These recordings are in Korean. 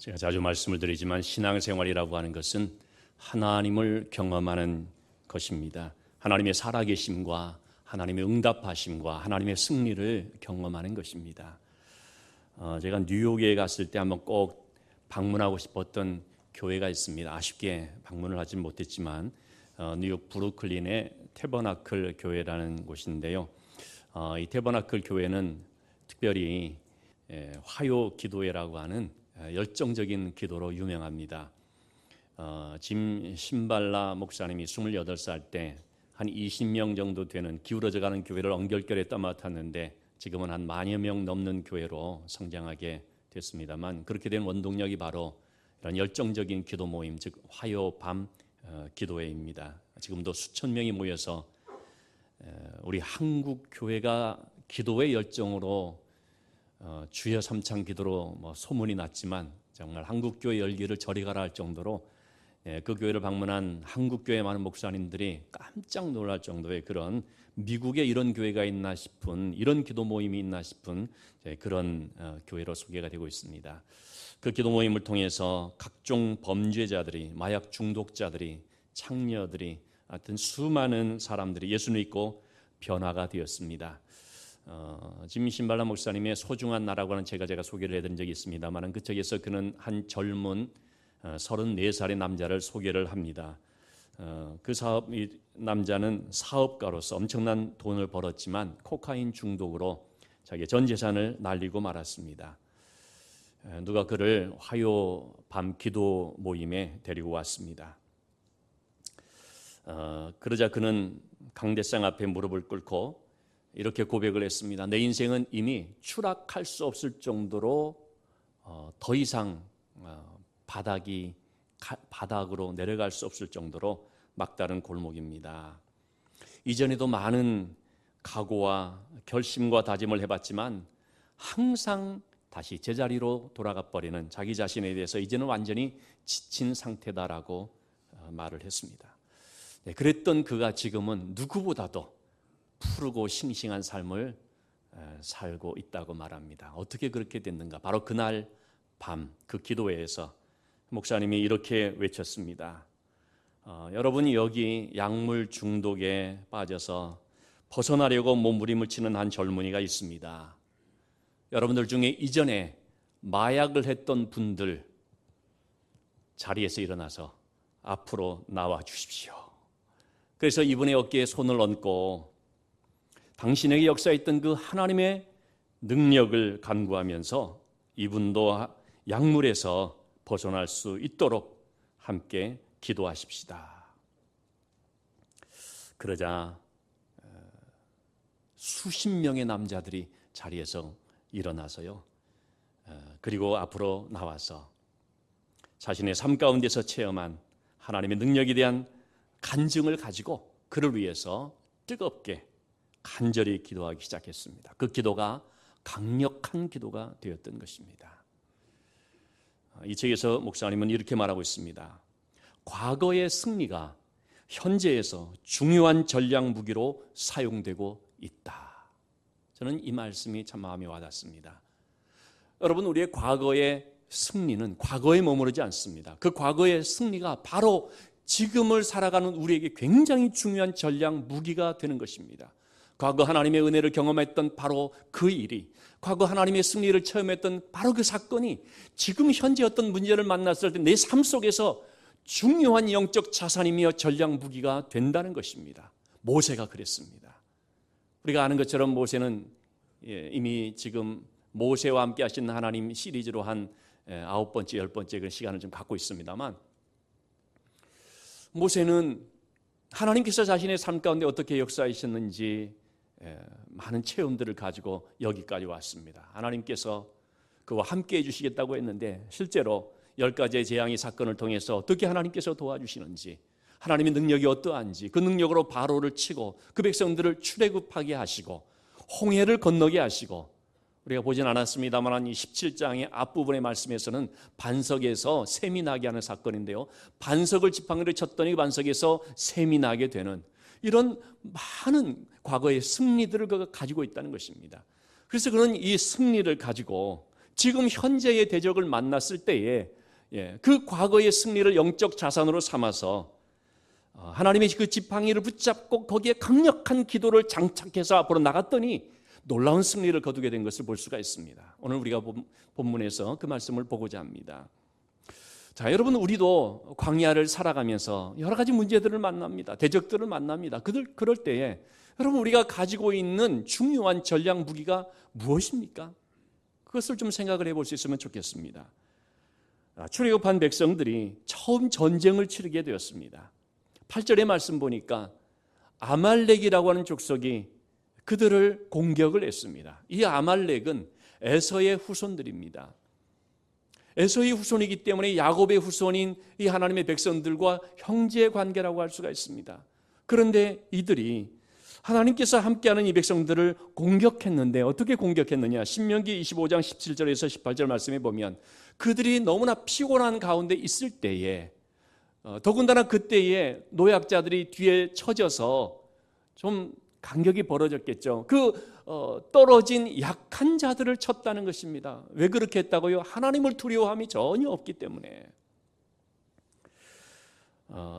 제가 자주 말씀을 드리지만 신앙생활이라고 하는 것은 하나님을 경험하는 것입니다. 하나님의 살아계심과 하나님의 응답하심과 하나님의 승리를 경험하는 것입니다. 제가 뉴욕에 갔을 때 한번 꼭 방문하고 싶었던 교회가 있습니다. 아쉽게 방문을 하지 못했지만 뉴욕 브루클린의 태버나클 교회라는 곳인데요. 이 태버나클 교회는 특별히 화요 기도회라고 하는 열정적인 기도로 유명합니다. 짐 신발라 목사님이 28살 때 한 20명 정도 되는 기울어져가는 교회를 언결결에 떠맡았는데 지금은 한 10,000여 명 넘는 교회로 성장하게 됐습니다만, 그렇게 된 원동력이 바로 이런 열정적인 기도 모임, 즉 화요 밤 기도회입니다. 지금도 수천 명이 모여서 우리 한국 교회가 기도의 열정으로 주여 삼창 기도로 소문이 났지만, 정말 한국 교회 열기를 저리 가라 할 정도로 그 교회를 방문한 한국 교회 많은 목사님들이 깜짝 놀랄 정도의 그런, 미국에 이런 교회가 있나 싶은, 이런 기도 모임이 있나 싶은 그런 교회로 소개가 되고 있습니다. 그 기도 모임을 통해서 각종 범죄자들이, 마약 중독자들이, 창녀들이, 하여튼 수많은 사람들이 예수를 믿고 변화가 되었습니다. 짐 신발라 목사님의 소중한 나라고 하는 제가 소개를 해드린 적이 있습니다만, 그 책에서 그는 한 젊은 34살의 남자를 소개를 합니다. 이 남자는 사업가로서 엄청난 돈을 벌었지만 코카인 중독으로 자기의 전 재산을 날리고 말았습니다. 누가 그를 화요 밤 기도 모임에 데리고 왔습니다. 그러자 그는 강대상 앞에 무릎을 꿇고 이렇게 고백을 했습니다. 내 인생은 이미 추락할 수 없을 정도로 더 이상 바닥으로 내려갈 수 없을 정도로 막다른 골목입니다. 이전에도 많은 각오와 결심과 다짐을 해봤지만 항상 다시 제자리로 돌아가 버리는 자기 자신에 대해서 이제는 완전히 지친 상태다라고 말을 했습니다. 그랬던 그가 지금은 누구보다도 푸르고 싱싱한 삶을 살고 있다고 말합니다. 어떻게 그렇게 됐는가? 바로 그날 밤 그 기도회에서 목사님이 이렇게 외쳤습니다. 여러분이 여기 약물 중독에 빠져서 벗어나려고 몸부림을 치는 한 젊은이가 있습니다. 여러분들 중에 이전에 마약을 했던 분들 자리에서 일어나서 앞으로 나와 주십시오. 그래서 이분의 어깨에 손을 얹고 당신에게 역사했던 그 하나님의 능력을 간구하면서 이분도 약물에서 벗어날 수 있도록 함께 기도하십시다. 그러자 수십 명의 남자들이 자리에서 일어나서요, 그리고 앞으로 나와서 자신의 삶 가운데서 체험한 하나님의 능력에 대한 간증을 가지고 그를 위해서 뜨겁게 간절히 기도하기 시작했습니다. 그 기도가 강력한 기도가 되었던 것입니다. 이 책에서 목사님은 이렇게 말하고 있습니다. 과거의 승리가 현재에서 중요한 전략 무기로 사용되고 있다. 저는 이 말씀이 참 마음에 와닿습니다. 여러분, 우리의 과거의 승리는 과거에 머무르지 않습니다. 그 과거의 승리가 바로 지금을 살아가는 우리에게 굉장히 중요한 전략 무기가 되는 것입니다. 과거 하나님의 은혜를 경험했던 바로 그 일이, 과거 하나님의 승리를 체험했던 바로 그 사건이 지금 현재 어떤 문제를 만났을 때 내 삶 속에서 중요한 영적 자산이며 전략 무기가 된다는 것입니다. 모세가 그랬습니다. 우리가 아는 것처럼 모세는 이미 지금 모세와 함께 하신 하나님 시리즈로 한 9번째, 10번째 그 시간을 좀 갖고 있습니다만, 모세는 하나님께서 자신의 삶 가운데 어떻게 역사하셨는지 많은 체험들을 가지고 여기까지 왔습니다. 하나님께서 그와 함께 해주시겠다고 했는데 실제로 10가지의 재앙의 사건을 통해서 어떻게 하나님께서 도와주시는지, 하나님의 능력이 어떠한지, 그 능력으로 바로를 치고 그 백성들을 출애굽하게 하시고 홍해를 건너게 하시고, 우리가 보진 않았습니다만 이 17장의 앞부분의 말씀에서는 반석에서 샘이 나게 하는 사건인데요, 반석을 지팡이로 쳤더니 그 반석에서 샘이 나게 되는 이런 많은 과거의 승리들을 그가 가지고 있다는 것입니다. 그래서 그는 이 승리를 가지고 지금 현재의 대적을 만났을 때에 그 과거의 승리를 영적 자산으로 삼아서 하나님의 그 지팡이를 붙잡고 거기에 강력한 기도를 장착해서 앞으로 나갔더니 놀라운 승리를 거두게 된 것을 볼 수가 있습니다. 오늘 우리가 본문에서 그 말씀을 보고자 합니다. 자, 여러분, 우리도 광야를 살아가면서 여러 가지 문제들을 만납니다. 대적들을 만납니다. 그럴 때에 여러분, 우리가 가지고 있는 중요한 전략 무기가 무엇입니까? 그것을 좀 생각을 해볼 수 있으면 좋겠습니다. 출애굽한 백성들이 처음 전쟁을 치르게 되었습니다. 8절의 말씀 보니까 아말렉이라고 하는 족속이 그들을 공격을 했습니다. 이 아말렉은 에서의 후손들입니다. 에서의 후손이기 때문에 야곱의 후손인 이 하나님의 백성들과 형제 관계라고 할 수가 있습니다. 그런데 이들이 하나님께서 함께하는 이 백성들을 공격했는데 어떻게 공격했느냐? 신명기 25장 17절에서 18절 말씀에 보면 그들이 너무나 피곤한 가운데 있을 때에 더군다나 그때에 노약자들이 뒤에 처져서 좀 간격이 벌어졌겠죠. 떨어진 약한 자들을 쳤다는 것입니다. 왜 그렇게 했다고요? 하나님을 두려워함이 전혀 없기 때문에.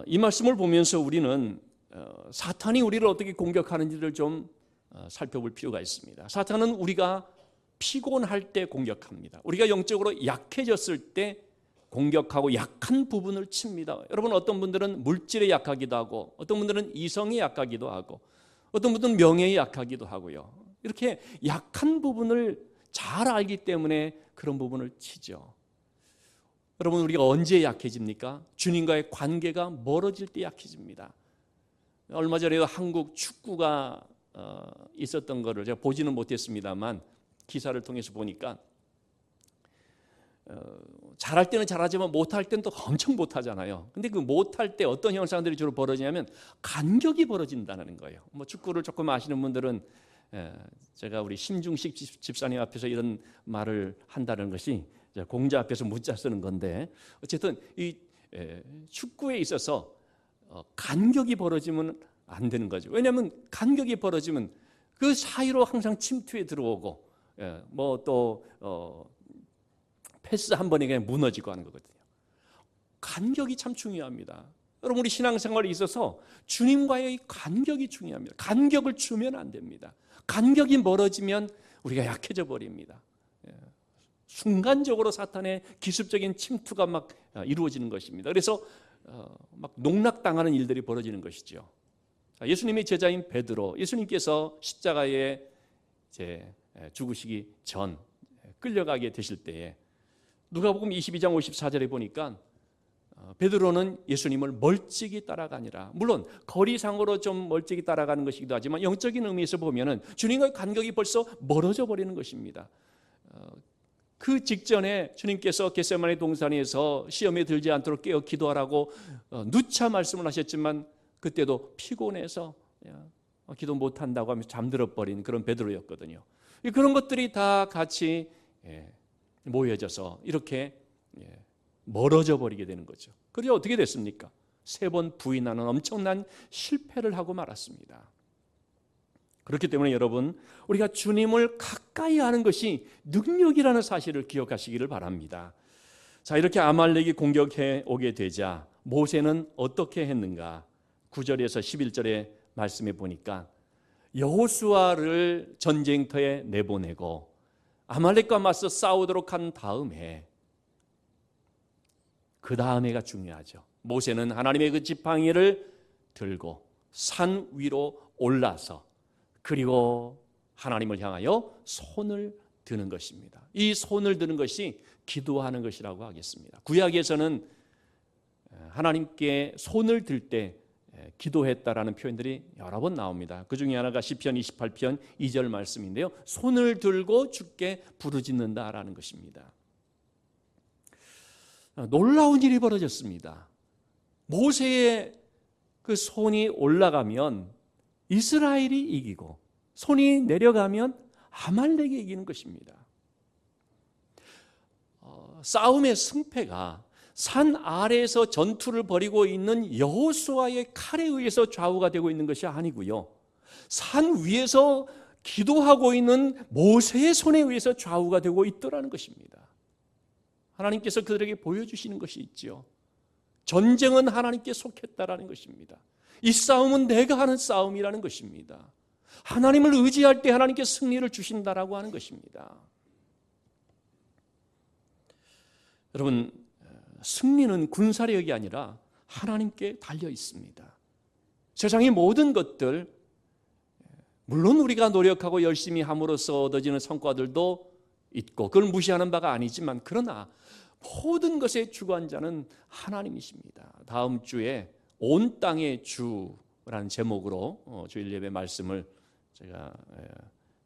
이 말씀을 보면서 우리는 사탄이 우리를 어떻게 공격하는지를 좀 살펴볼 필요가 있습니다. 사탄은 우리가 피곤할 때 공격합니다. 우리가 영적으로 약해졌을 때 공격하고 약한 부분을 칩니다. 여러분, 어떤 분들은 물질에 약하기도 하고 어떤 분들은 이성에 약하기도 하고 어떤 분들은 명예에 약하기도 하고요. 이렇게 약한 부분을 잘 알기 때문에 그런 부분을 치죠. 여러분, 우리가 언제 약해집니까? 주님과의 관계가 멀어질 때 약해집니다. 얼마 전에도 한국 축구가 있었던 거를 제가 보지는 못했습니다만 기사를 통해서 보니까 잘할 때는 잘하지만 못할 때는 또 엄청 못하잖아요. 근데 그 못할 때 어떤 현상들이 주로 벌어지냐면 간격이 벌어진다는 거예요. 뭐 축구를 조금 아시는 분들은 제가 우리 심중식 집사님 앞에서 이런 말을 한다는 것이 공자 앞에서 문자 쓰는 건데 어쨌든 이 축구에 있어서 간격이 벌어지면 안 되는 거죠. 왜냐하면 간격이 벌어지면 그 사이로 항상 침투에 들어오고 뭐 또 패스 한 번에 그냥 무너지고 하는 거거든요. 간격이 참 중요합니다. 여러분, 우리 신앙생활에 있어서 주님과의 간격이 중요합니다. 간격을 주면 안 됩니다. 간격이 멀어지면 우리가 약해져 버립니다. 순간적으로 사탄의 기습적인 침투가 막 이루어지는 것입니다. 그래서 막 농락당하는 일들이 벌어지는 것이죠. 예수님의 제자인 베드로, 예수님께서 십자가에 이제 죽으시기 전 끌려가게 되실 때에 누가복음 22장 54절에 보니까 베드로는 예수님을 멀찍이 따라가니라. 물론 거리상으로 좀 멀찍이 따라가는 것이기도 하지만 영적인 의미에서 보면은 주님과의 간격이 벌써 멀어져 버리는 것입니다. 그 직전에 주님께서 겟세마네 동산에서 시험에 들지 않도록 깨어 기도하라고 누차 말씀을 하셨지만 그때도 피곤해서 기도 못한다고 하면서 잠들어 버린 그런 베드로였거든요. 그런 것들이 다 같이 모여져서 이렇게 멀어져 버리게 되는 거죠. 그래서 어떻게 됐습니까? 3번 부인하는 엄청난 실패를 하고 말았습니다. 그렇기 때문에 여러분, 우리가 주님을 가까이 하는 것이 능력이라는 사실을 기억하시기를 바랍니다. 자, 이렇게 아말렉이 공격해 오게 되자 모세는 어떻게 했는가? 9절에서 11절의 말씀에 보니까 여호수아를 전쟁터에 내보내고 아말렉과 맞서 싸우도록 한 다음에, 그 다음에가 중요하죠. 모세는 하나님의 그 지팡이를 들고 산 위로 올라서 그리고 하나님을 향하여 손을 드는 것입니다. 이 손을 드는 것이 기도하는 것이라고 하겠습니다. 구약에서는 하나님께 손을 들 때 기도했다라는 표현들이 여러 번 나옵니다. 그 중에 하나가 시편 28편 2절 말씀인데요. 손을 들고 주께 부르짖는다라는 것입니다. 놀라운 일이 벌어졌습니다. 모세의 그 손이 올라가면 이스라엘이 이기고 손이 내려가면 아말렉이 이기는 것입니다. 싸움의 승패가 산 아래에서 전투를 벌이고 있는 여호수아의 칼에 의해서 좌우가 되고 있는 것이 아니고요. 산 위에서 기도하고 있는 모세의 손에 의해서 좌우가 되고 있더라는 것입니다. 하나님께서 그들에게 보여주시는 것이 있죠. 전쟁은 하나님께 속했다라는 것입니다. 이 싸움은 내가 하는 싸움이라는 것입니다. 하나님을 의지할 때 하나님께 승리를 주신다라고 하는 것입니다. 여러분, 승리는 군사력이 아니라 하나님께 달려 있습니다. 세상의 모든 것들, 물론 우리가 노력하고 열심히 함으로써 얻어지는 성과들도 있고 그걸 무시하는 바가 아니지만, 그러나 모든 것의 주관자는 하나님이십니다. 다음 주에 온 땅의 주라는 제목으로 주일 예배 말씀을 제가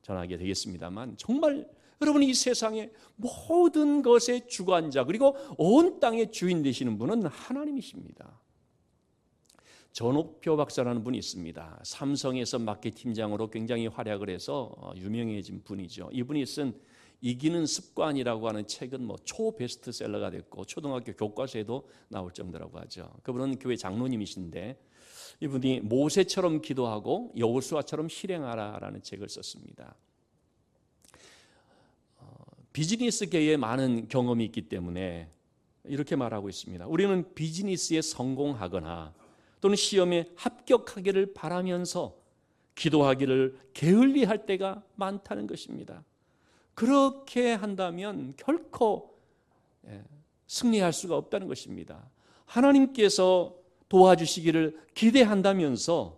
전하게 되겠습니다만, 정말 여러분, 이 세상의 모든 것의 주관자 그리고 온 땅의 주인 되시는 분은 하나님이십니다. 전옥표 박사라는 분이 있습니다. 삼성에서 마케팅팀장으로 굉장히 활약을 해서 유명해진 분이죠. 이분이 쓴 이기는 습관이라고 하는 책은 초베스트셀러가 됐고 초등학교 교과서에도 나올 정도라고 하죠. 그분은 교회 장로님이신데 이분이 모세처럼 기도하고 여호수아처럼 실행하라라는 책을 썼습니다. 비즈니스계에 많은 경험이 있기 때문에 이렇게 말하고 있습니다. 우리는 비즈니스에 성공하거나 또는 시험에 합격하기를 바라면서 기도하기를 게을리할 때가 많다는 것입니다. 그렇게 한다면 결코 승리할 수가 없다는 것입니다. 하나님께서 도와주시기를 기대한다면서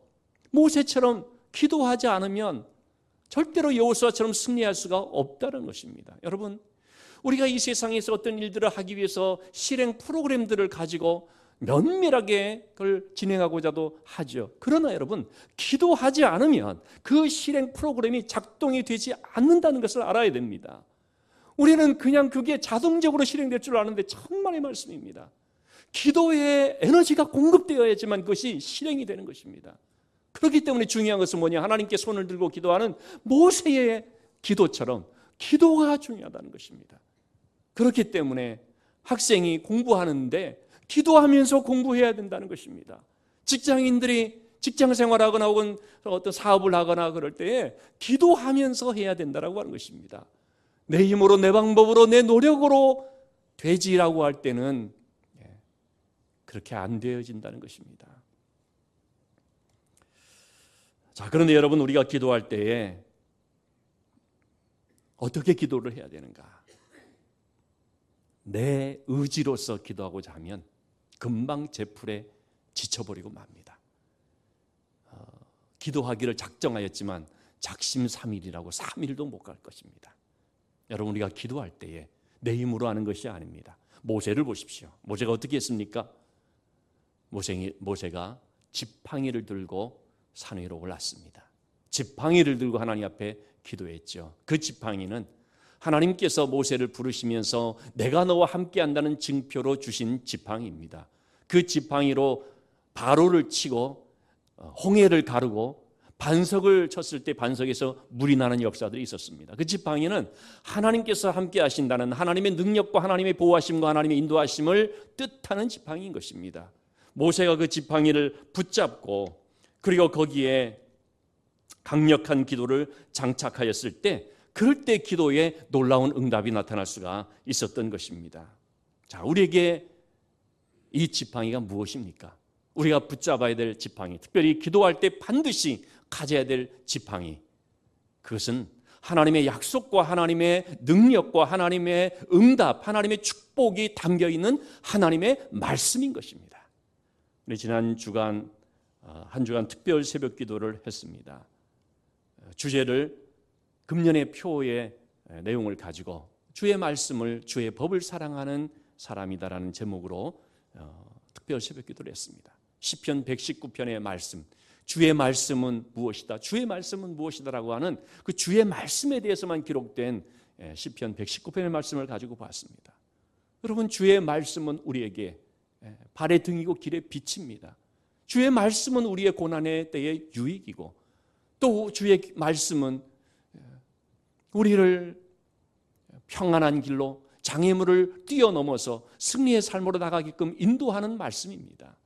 모세처럼 기도하지 않으면 절대로 여호수아처럼 승리할 수가 없다는 것입니다. 여러분, 우리가 이 세상에서 어떤 일들을 하기 위해서 실행 프로그램들을 가지고 면밀하게 그걸 진행하고자도 하죠. 그러나 여러분, 기도하지 않으면 그 실행 프로그램이 작동이 되지 않는다는 것을 알아야 됩니다. 우리는 그냥 그게 자동적으로 실행될 줄 아는데 천만의 말씀입니다. 기도에 에너지가 공급되어야지만 그것이 실행이 되는 것입니다. 그렇기 때문에 중요한 것은 뭐냐? 하나님께 손을 들고 기도하는 모세의 기도처럼 기도가 중요하다는 것입니다. 그렇기 때문에 학생이 공부하는데 기도하면서 공부해야 된다는 것입니다. 직장인들이 직장 생활하거나 혹은 어떤 사업을 하거나 그럴 때에 기도하면서 해야 된다고 하는 것입니다. 내 힘으로, 내 방법으로, 내 노력으로 되지라고 할 때는 그렇게 안 되어진다는 것입니다. 자, 그런데 여러분, 우리가 기도할 때에 어떻게 기도를 해야 되는가? 내 의지로서 기도하고자 하면 금방 제풀에 지쳐버리고 맙니다. 기도하기를 작정하였지만 작심삼일이라고 3일도 못 갈 것입니다. 여러분, 우리가 기도할 때에 내 힘으로 하는 것이 아닙니다. 모세를 보십시오. 모세가 어떻게 했습니까? 모세가 지팡이를 들고 산 위로 올랐습니다. 지팡이를 들고 하나님 앞에 기도했죠. 그 지팡이는 하나님께서 모세를 부르시면서 내가 너와 함께한다는 증표로 주신 지팡이입니다. 그 지팡이로 바로를 치고 홍해를 가르고 반석을 쳤을 때 반석에서 물이 나는 역사들이 있었습니다. 그 지팡이는 하나님께서 함께 하신다는 하나님의 능력과 하나님의 보호하심과 하나님의 인도하심을 뜻하는 지팡이인 것입니다. 모세가 그 지팡이를 붙잡고 그리고 거기에 강력한 기도를 장착하였을 때 그럴 때 기도에 놀라운 응답이 나타날 수가 있었던 것입니다. 자, 우리에게 이 지팡이가 무엇입니까? 우리가 붙잡아야 될 지팡이, 특별히 기도할 때 반드시 가져야 될 지팡이, 그것은 하나님의 약속과 하나님의 능력과 하나님의 응답, 하나님의 축복이 담겨있는 하나님의 말씀인 것입니다. 우리 지난 주간 한 주간 특별 새벽 기도를 했습니다. 주제를 금년의 표의 내용을 가지고 주의 말씀을, 주의 법을 사랑하는 사람이다라는 제목으로 특별 새벽 기도를 했습니다. 시편 119편의 말씀, 주의 말씀은 무엇이다, 주의 말씀은 무엇이다라고 하는 그 주의 말씀에 대해서만 기록된 시편 119편의 말씀을 가지고 봤습니다. 여러분, 주의 말씀은 우리에게 발의 등이고 길의 빛입니다. 주의 말씀은 우리의 고난의 때의 유익이고 또 주의 말씀은 우리를 평안한 길로 장애물을 뛰어넘어서 승리의 삶으로 나가게끔 인도하는 말씀입니다.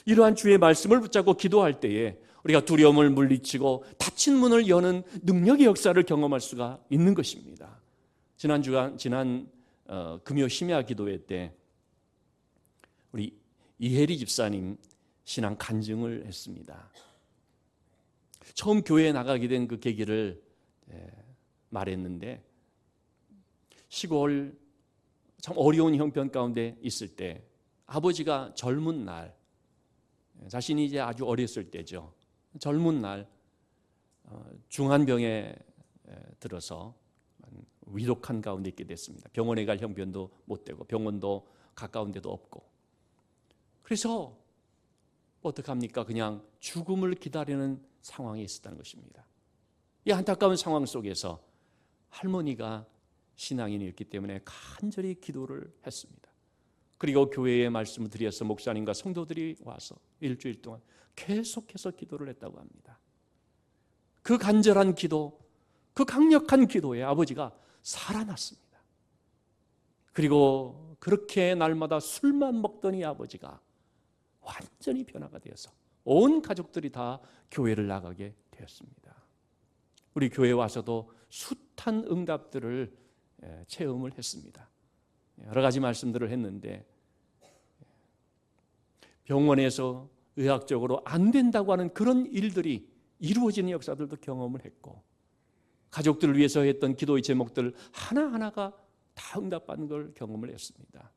이러한 주의 말씀을 붙잡고 기도할 때에 우리가 두려움을 물리치고 닫힌 문을 여는 능력의 역사를 경험할 수가 있는 것입니다. 지난 금요 심야 기도회 때 우리 이혜리 집사님 신앙 간증을 했습니다. 처음 교회에 나가게 된 그 계기를 말했는데, 시골 참 어려운 형편 가운데 있을 때 아버지가 젊은 날, 자신이 이제 아주 어렸을 때죠. 젊은 날 중환병에 들어서 위독한 가운데 있게 됐습니다. 병원에 갈 형편도 못 되고 병원도 가까운 데도 없고, 그래서 어떡합니까? 그냥 죽음을 기다리는 상황에 있었다는 것입니다. 이 안타까운 상황 속에서 할머니가 신앙인이었기 때문에 간절히 기도를 했습니다. 그리고 교회에 말씀을 드려서 목사님과 성도들이 와서 일주일 동안 계속해서 기도를 했다고 합니다. 그 간절한 기도, 그 강력한 기도에 아버지가 살아났습니다. 그리고 그렇게 날마다 술만 먹더니 아버지가 완전히 변화가 되어서 온 가족들이 다 교회를 나가게 되었습니다. 우리 교회에 와서도 숱한 응답들을 체험을 했습니다. 여러 가지 말씀들을 했는데, 병원에서 의학적으로 안 된다고 하는 그런 일들이 이루어지는 역사들도 경험을 했고, 가족들을 위해서 했던 기도의 제목들 하나하나가 다 응답받는 걸 경험을 했습니다.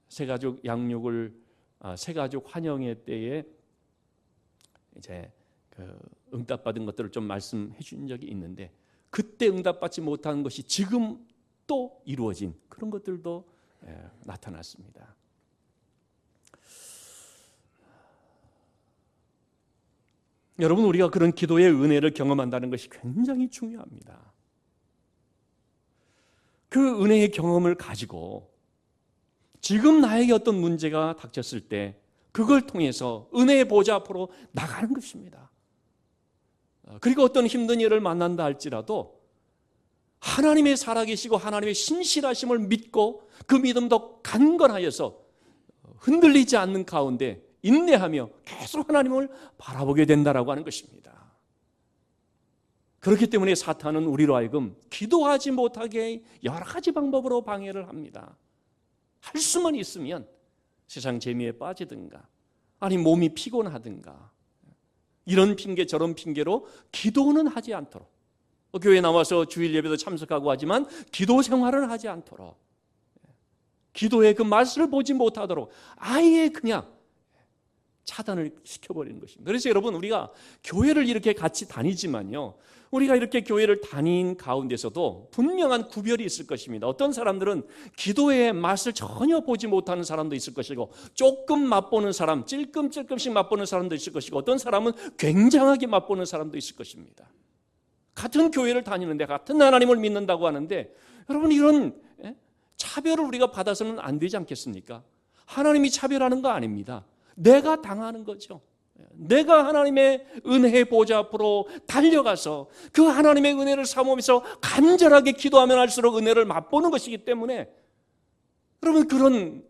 새가족 환영회 때에 이제 그 응답받은 것들을 좀 말씀해 준 적이 있는데, 그때 응답받지 못한 것이 지금 또 이루어진 그런 것들도 나타났습니다. 여러분, 우리가 그런 기도의 은혜를 경험한다는 것이 굉장히 중요합니다. 그 은혜의 경험을 가지고 지금 나에게 어떤 문제가 닥쳤을 때 그걸 통해서 은혜의 보좌 앞으로 나가는 것입니다. 그리고 어떤 힘든 일을 만난다 할지라도 하나님의 살아계시고 하나님의 신실하심을 믿고 그 믿음도 강건하여서 흔들리지 않는 가운데 인내하며 계속 하나님을 바라보게 된다라고 하는 것입니다. 그렇기 때문에 사탄은 우리로 하여금 기도하지 못하게 여러 가지 방법으로 방해를 합니다. 할 수만 있으면 세상 재미에 빠지든가, 아니 몸이 피곤하든가, 이런 핑계 저런 핑계로 기도는 하지 않도록, 교회 나와서 주일 예배도 참석하고 하지만 기도 생활은 하지 않도록, 기도의 그 맛을 보지 못하도록 아예 그냥 차단을 시켜버리는 것입니다. 그래서 여러분, 우리가 교회를 이렇게 같이 다니지만요, 우리가 이렇게 교회를 다닌 가운데서도 분명한 구별이 있을 것입니다. 어떤 사람들은 기도의 맛을 전혀 보지 못하는 사람도 있을 것이고, 조금 맛보는 사람, 찔끔찔끔씩 맛보는 사람도 있을 것이고, 어떤 사람은 굉장하게 맛보는 사람도 있을 것입니다. 같은 교회를 다니는데, 같은 하나님을 믿는다고 하는데, 여러분, 이런 차별을 우리가 받아서는 안 되지 않겠습니까? 하나님이 차별하는 거 아닙니다. 내가 당하는 거죠. 내가 하나님의 은혜의 보좌 앞으로 달려가서 그 하나님의 은혜를 사모하면서 간절하게 기도하면 할수록 은혜를 맛보는 것이기 때문에, 여러분, 그런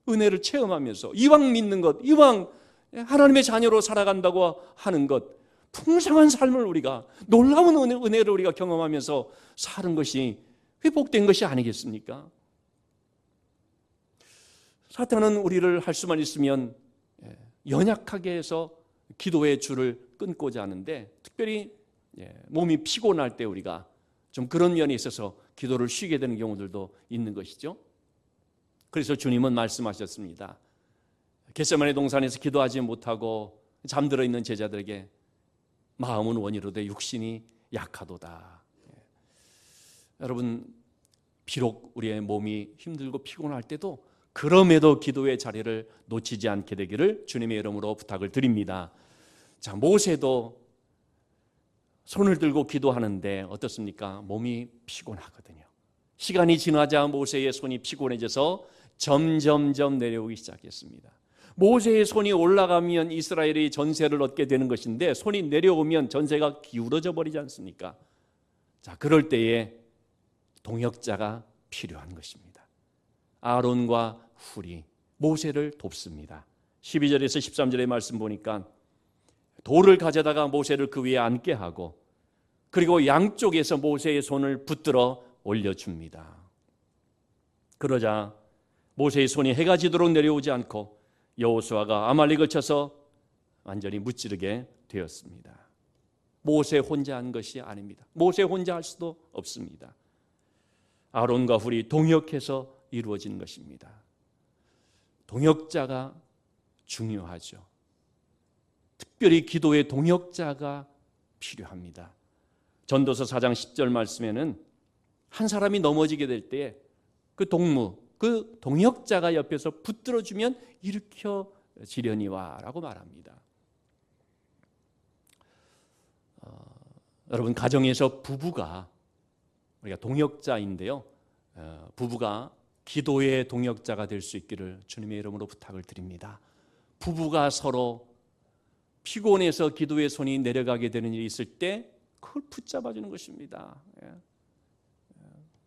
은혜를 체험하면서 이왕 믿는 것, 이왕 하나님의 자녀로 살아간다고 하는 것, 풍성한 삶을 우리가, 놀라운 은혜를 우리가 경험하면서 사는 것이 회복된 것이 아니겠습니까? 사탄은 우리를 할 수만 있으면 연약하게 해서 기도의 줄을 끊고자 하는데, 특별히 몸이 피곤할 때 우리가 좀 그런 면에 있어서 기도를 쉬게 되는 경우들도 있는 것이죠. 그래서 주님은 말씀하셨습니다. 겟세마네 동산에서 기도하지 못하고 잠들어 있는 제자들에게 마음은 원이로되 육신이 약하도다. 여러분, 비록 우리의 몸이 힘들고 피곤할 때도 그럼에도 기도의 자리를 놓치지 않게 되기를 주님의 이름으로 부탁을 드립니다. 자, 모세도 손을 들고 기도하는데 어떻습니까? 몸이 피곤하거든요. 시간이 지나자 모세의 손이 피곤해져서 점점점 내려오기 시작했습니다. 모세의 손이 올라가면 이스라엘이 전세를 얻게 되는 것인데, 손이 내려오면 전세가 기울어져 버리지 않습니까? 자, 그럴 때에 동역자가 필요한 것입니다. 아론과 훌이 모세를 돕습니다. 12절에서 13절의 말씀 보니까 돌을 가져다가 모세를 그 위에 앉게 하고, 그리고 양쪽에서 모세의 손을 붙들어 올려줍니다. 그러자 모세의 손이 해가 지도록 내려오지 않고 여호수아가 아말렉을 쳐서 완전히 무찌르게 되었습니다. 모세 혼자 한 것이 아닙니다. 모세 혼자 할 수도 없습니다. 아론과 훌이 동역해서 이루어진 것입니다. 동역자가 중요하죠. 특별히 기도의 동역자가 필요합니다. 전도서 4장 10절 말씀에는 한 사람이 넘어지게 될 때 그 동무, 그 동역자가 옆에서 붙들어주면 일으켜지려니와 라고 말합니다. 여러분, 가정에서 부부가, 우리가 동역자인데요, 부부가 기도의 동역자가 될 수 있기를 주님의 이름으로 부탁을 드립니다. 부부가 서로 피곤해서 기도의 손이 내려가게 되는 일이 있을 때 그걸 붙잡아주는 것입니다.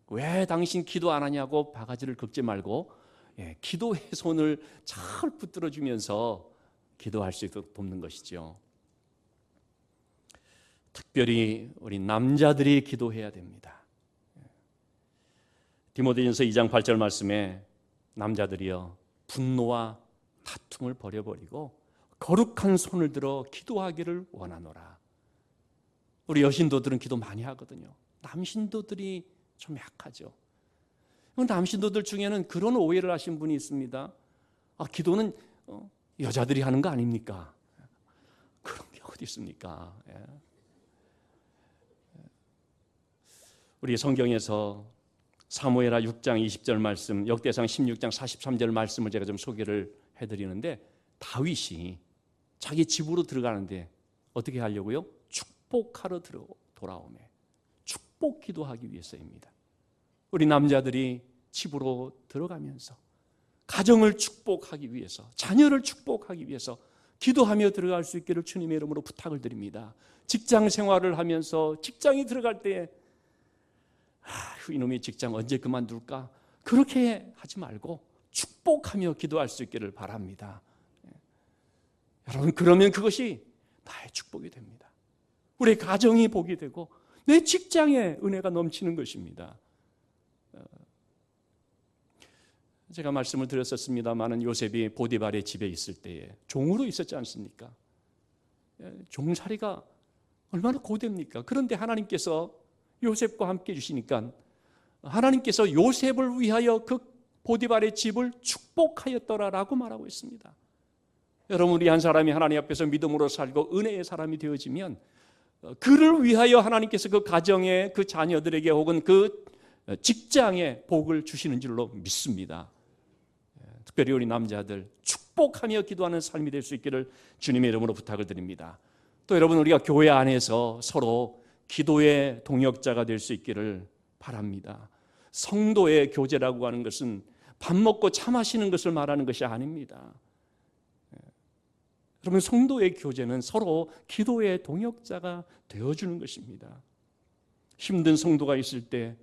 왜 당신 기도 안 하냐고 바가지를 긁지 말고 기도의 손을 잘 붙들어주면서 기도할 수 있도록 돕는 것이죠. 특별히 우리 남자들이 기도해야 됩니다. 디모데전서 2장 8절 말씀에 남자들이여 분노와 다툼을 버려버리고 거룩한 손을 들어 기도하기를 원하노라. 우리 여신도들은 기도 많이 하거든요. 남신도들이 좀 약하죠. 남신도들 중에는 그런 오해를 하신 분이 있습니다. 기도는 여자들이 하는 거 아닙니까? 그런 게 어디 있습니까? 우리 성경에서 사무엘하 6장 20절 말씀, 역대상 16장 43절 말씀을 제가 좀 소개를 해드리는데, 다윗이 자기 집으로 들어가는데 어떻게 하려고요? 축복하러 돌아오매. 축복 기도하기 위해서입니다. 우리 남자들이 집으로 들어가면서 가정을 축복하기 위해서, 자녀를 축복하기 위해서 기도하며 들어갈 수 있기를 주님의 이름으로 부탁을 드립니다. 직장 생활을 하면서 직장에 들어갈 때 이놈의 직장 언제 그만둘까? 그렇게 하지 말고 축복하며 기도할 수 있기를 바랍니다. 여러분, 그러면 그것이 나의 축복이 됩니다. 우리 가정이 복이 되고 내 직장에 은혜가 넘치는 것입니다. 제가 말씀을 드렸었습니다마는 요셉이 보디발의 집에 있을 때에 종으로 있었지 않습니까? 종살이가 얼마나 고됩니까? 그런데 하나님께서 요셉과 함께 해주시니까 하나님께서 요셉을 위하여 그 보디발의 집을 축복하였더라라고 말하고 있습니다. 여러분, 우리 한 사람이 하나님 앞에서 믿음으로 살고 은혜의 사람이 되어지면 그를 위하여 하나님께서 그 가정에, 그 자녀들에게 혹은 그 직장에 복을 주시는 줄로 믿습니다. 특별히 우리 남자들 축복하며 기도하는 삶이 될 수 있기를 주님의 이름으로 부탁을 드립니다. 또 여러분, 우리가 교회 안에서 서로 기도의 동역자가 될 수 있기를 바랍니다. 성도의 교제라고 하는 것은 밥 먹고 차 마시는 것을 말하는 것이 아닙니다. 여러분, 성도의 교제는 서로 기도의 동역자가 되어주는 것입니다. 힘든 성도가 있을 때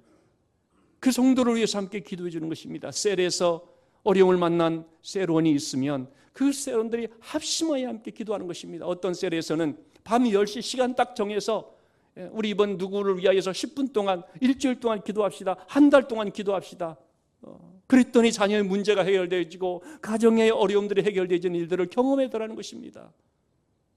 그 성도를 위해서 함께 기도해 주는 것입니다. 셀에서 어려움을 만난 셀원이 있으면 그 셀원들이 합심하여 함께 기도하는 것입니다. 어떤 셀에서는 밤 10시 시간 딱 정해서 우리 이번 누구를 위하여서 10분 동안, 일주일 동안 기도합시다. 한 달 동안 기도합시다. 그랬더니 자녀의 문제가 해결되어지고 가정의 어려움들이 해결되어지는 일들을 경험해더라는 것입니다.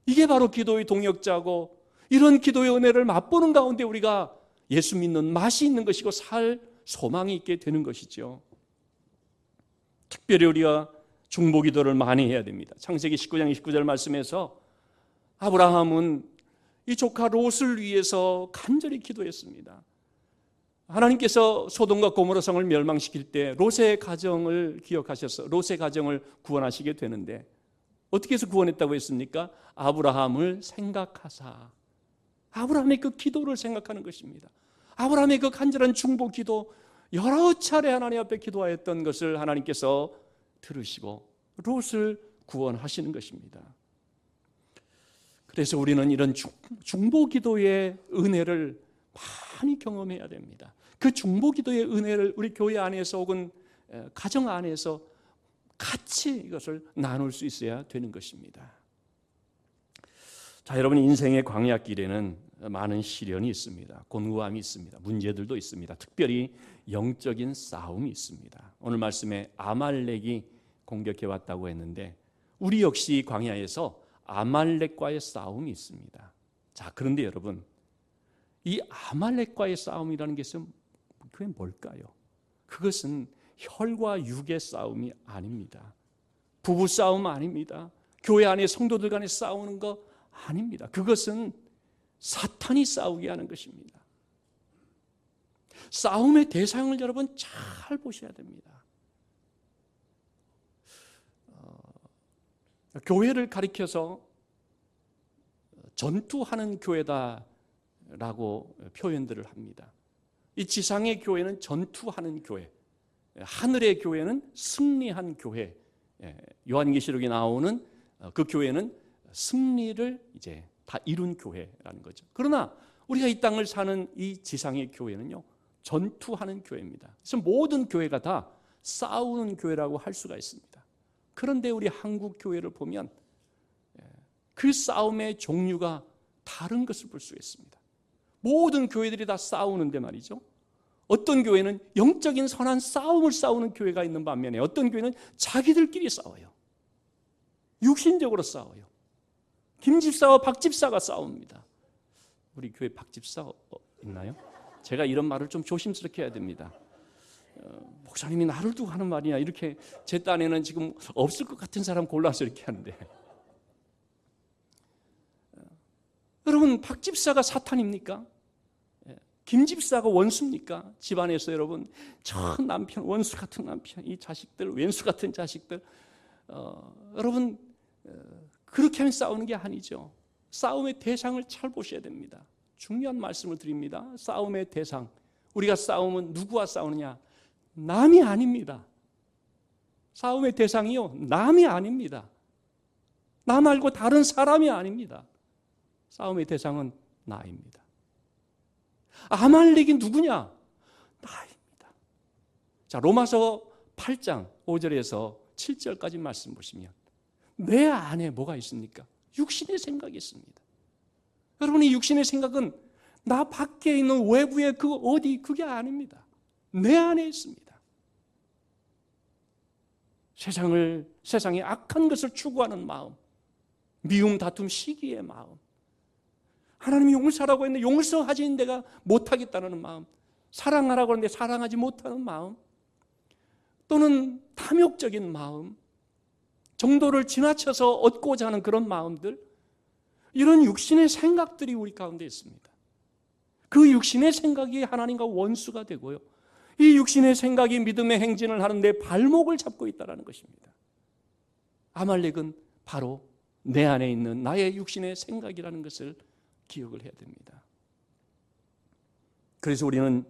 이게 바로 기도의 동역자고, 이런 기도의 은혜를 맛보는 가운데 우리가 예수 믿는 맛이 있는 것이고 살 소망이 있게 되는 것이죠. 특별히 우리가 중보기도를 많이 해야 됩니다. 창세기 19장 29절 말씀에서 아브라함은 이 조카 롯을 위해서 간절히 기도했습니다. 하나님께서 소돔과 고모라 성을 멸망시킬 때 롯의 가정을 기억하셔서 롯의 가정을 구원하시게 되는데, 어떻게 해서 구원했다고 했습니까? 아브라함을 생각하사. 아브라함의 그 기도를 생각하는 것입니다. 아브라함의 그 간절한 중보 기도, 여러 차례 하나님 앞에 기도하였던 것을 하나님께서 들으시고 롯을 구원하시는 것입니다. 그래서 우리는 이런 중보 기도의 은혜를 많이 경험해야 됩니다. 그 중보 기도의 은혜를 우리 교회 안에서 혹은 가정 안에서 같이 이것을 나눌 수 있어야 되는 것입니다. 자, 여러분, 인생의 광야길에는 많은 시련이 있습니다. 곤고함이 있습니다. 문제들도 있습니다. 특별히 영적인 싸움이 있습니다. 오늘 말씀에 아말렉이 공격해 왔다고 했는데 우리 역시 광야에서 아말렉과의 싸움이 있습니다. 자, 그런데 여러분, 이 아말렉과의 싸움이라는 것은 그게 뭘까요? 그것은 혈과 육의 싸움이 아닙니다. 부부 싸움 아닙니다. 교회 안에 성도들 간에 싸우는 거 아닙니다. 그것은 사탄이 싸우게 하는 것입니다. 싸움의 대상을 여러분 잘 보셔야 됩니다. 교회를 가리켜서 전투하는 교회다라고 표현들을 합니다. 이 지상의 교회는 전투하는 교회, 하늘의 교회는 승리한 교회. 요한계시록에 나오는 그 교회는 승리를 이제 다 이룬 교회라는 거죠. 그러나 우리가 이 땅을 사는 이 지상의 교회는요, 전투하는 교회입니다. 그래서 모든 교회가 다 싸우는 교회라고 할 수가 있습니다. 그런데 우리 한국 교회를 보면 그 싸움의 종류가 다른 것을 볼 수 있습니다. 모든 교회들이 다 싸우는데 말이죠. 어떤 교회는 영적인 선한 싸움을 싸우는 교회가 있는 반면에 어떤 교회는 자기들끼리 싸워요. 육신적으로 싸워요. 김 집사와 박 집사가 싸웁니다. 우리 교회 박 집사 있나요? 제가 이런 말을 좀 조심스럽게 해야 됩니다. 목사님이 나를 두고 하는 말이냐, 이렇게 제 딴에는 지금 없을 것 같은 사람 골라서 이렇게 하는데, 여러분, 박 집사가 사탄입니까? 김 집사가 원수입니까? 집안에서 여러분, 저 남편, 원수 같은 남편, 이 자식들, 왼수 같은 자식들, 여러분, 그렇게 하면 싸우는 게 아니죠. 싸움의 대상을 잘 보셔야 됩니다. 중요한 말씀을 드립니다. 싸움의 대상, 우리가 싸움은 누구와 싸우느냐? 남이 아닙니다. 싸움의 대상이요, 남이 아닙니다. 나 말고 다른 사람이 아닙니다. 싸움의 대상은 나입니다. 아말렉이 누구냐? 나입니다. 자, 로마서 8장 5절에서 7절까지 말씀 보시면 내 안에 뭐가 있습니까? 육신의 생각이 있습니다. 여러분의 육신의 생각은 나 밖에 있는 외부의 그 어디, 그게 아닙니다. 내 안에 있습니다. 세상의 악한 것을 추구하는 마음, 미움, 다툼, 시기의 마음, 하나님이 용서하라고 했는데 용서하지 내가 못하겠다는 마음, 사랑하라고 했는데 사랑하지 못하는 마음, 또는 탐욕적인 마음, 정도를 지나쳐서 얻고자 하는 그런 마음들, 이런 육신의 생각들이 우리 가운데 있습니다. 그 육신의 생각이 하나님과 원수가 되고요, 이 육신의 생각이 믿음의 행진을 하는데 발목을 잡고 있다는 것입니다. 아말렉은 바로 내 안에 있는 나의 육신의 생각이라는 것을 기억을 해야 됩니다. 그래서 우리는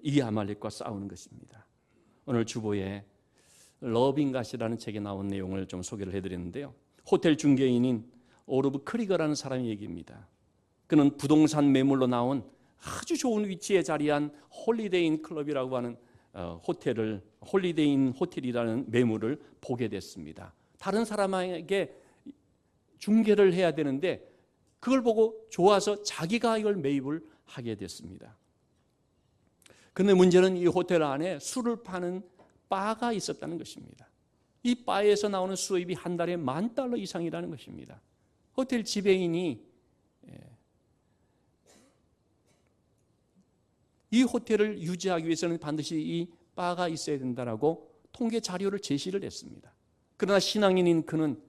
이 아말렉과 싸우는 것입니다. 오늘 주보에 러빙갓이라는 책에 나온 내용을 좀 소개를 해드렸는데요, 호텔 중개인인 오르브 크리거라는 사람의 얘기입니다. 그는 부동산 매물로 나온 아주 좋은 위치에 자리한 홀리데이인 클럽이라고 하는 홀리데이인 호텔이라는 매물을 보게 됐습니다. 다른 사람에게 중개를 해야 되는데 그걸 보고 좋아서 자기가 이걸 매입을 하게 됐습니다. 그런데 문제는 이 호텔 안에 술을 파는 바가 있었다는 것입니다. 이 바에서 나오는 수입이 한 달에 $10,000 이상이라는 것입니다. 호텔 지배인이 이 호텔을 유지하기 위해서는 반드시 이 바가 있어야 된다라고 통계 자료를 제시를 했습니다. 그러나 신앙인인 그는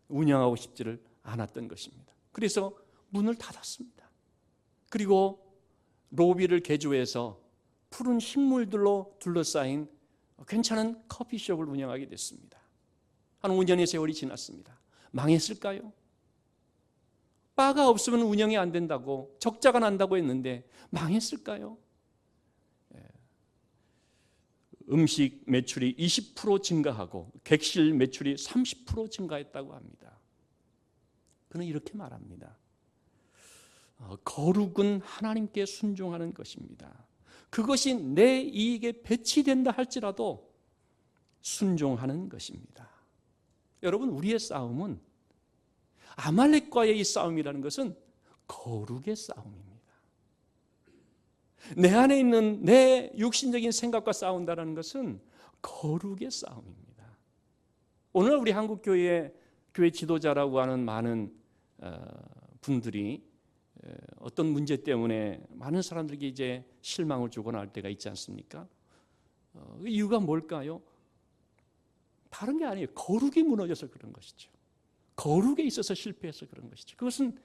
운영하고 싶지를 않았던 것입니다. 그래서 문을 닫았습니다. 그리고 로비를 개조해서 푸른 식물들로 둘러싸인 괜찮은 커피숍을 운영하게 됐습니다. 한 5년의 세월이 지났습니다. 망했을까요? 바가 없으면 운영이 안 된다고, 적자가 난다고 했는데 망했을까요? 음식 매출이 20% 증가하고 객실 매출이 30% 증가했다고 합니다. 그는 이렇게 말합니다. 거룩은 하나님께 순종하는 것입니다. 그것이 내 이익에 배치된다 할지라도 순종하는 것입니다. 여러분, 우리의 싸움은, 아말렉과의 이 싸움이라는 것은 거룩의 싸움입니다. 내 안에 있는 내 육신적인 생각과 싸운다는 것은 거룩의 싸움입니다. 오늘 우리 한국교회 교회 지도자라고 하는 많은 분들이 어떤 문제 때문에 많은 사람들에게 이제 실망을 주거나 할 때가 있지 않습니까? 그 이유가 뭘까요? 다른 게 아니에요. 거룩이 무너져서 그런 것이죠. 거룩에 있어서 실패해서 그런 것이죠. 그것은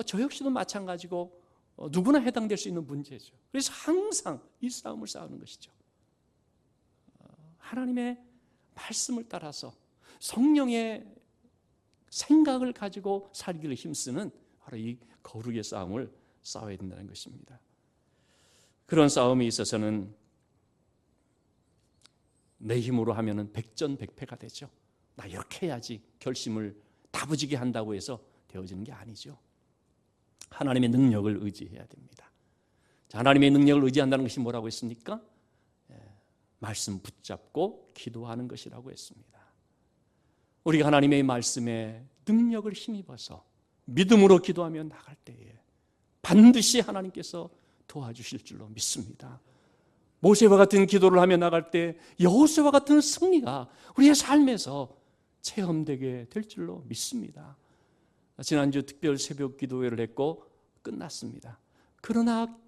저 역시도 마찬가지고 누구나 해당될 수 있는 문제죠. 그래서 항상 이 싸움을 싸우는 것이죠. 하나님의 말씀을 따라서 성령의 생각을 가지고 살기를 힘쓰는 바로 이 거룩의 싸움을 싸워야 된다는 것입니다. 그런 싸움에 있어서는 내 힘으로 하면은 백전백패가 되죠. 나 이렇게 해야지 결심을 다부지게 한다고 해서 되어지는 게 아니죠. 하나님의 능력을 의지해야 됩니다. 자, 하나님의 능력을 의지한다는 것이 뭐라고 했습니까? 말씀 붙잡고 기도하는 것이라고 했습니다. 우리가 하나님의 말씀에 능력을 힘입어서 믿음으로 기도하며 나갈 때에 반드시 하나님께서 도와주실 줄로 믿습니다. 모세와 같은 기도를 하며 나갈 때 여호수아와 같은 승리가 우리의 삶에서 체험되게 될 줄로 믿습니다. 지난주 특별 새벽 기도회를 했고 끝났습니다. 그러나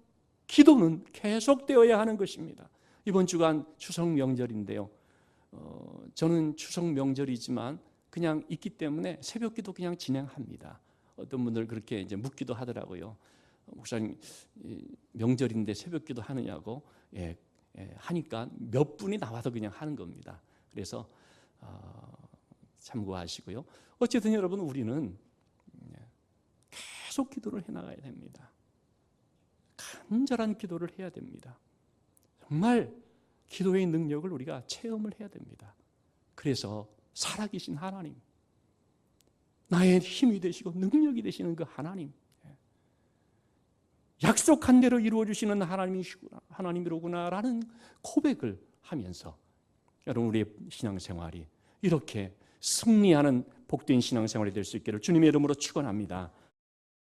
기도는 계속되어야 하는 것입니다. 이번 주간 추석 명절인데요. 저는 추석 명절이지만 그냥 있기 때문에 새벽 기도 그냥 진행합니다. 어떤 분들 그렇게 이제 묻기도 하더라고요. 목사님 명절인데 새벽 기도 하느냐고. 하니까 몇 분이 나와서 그냥 하는 겁니다. 그래서 참고하시고요. 어쨌든 여러분 우리는 계속 기도를 해나가야 됩니다. 간절한 기도를 해야 됩니다. 정말 기도의 능력을 우리가 체험을 해야 됩니다. 그래서 살아계신 하나님, 나의 힘이 되시고 능력이 되시는 그 하나님, 약속한 대로 이루어주시는 하나님이로구나라는 고백을 하면서 여러분 우리의 신앙생활이 이렇게 승리하는 복된 신앙생활이 될 수 있기를 주님의 이름으로 축원합니다.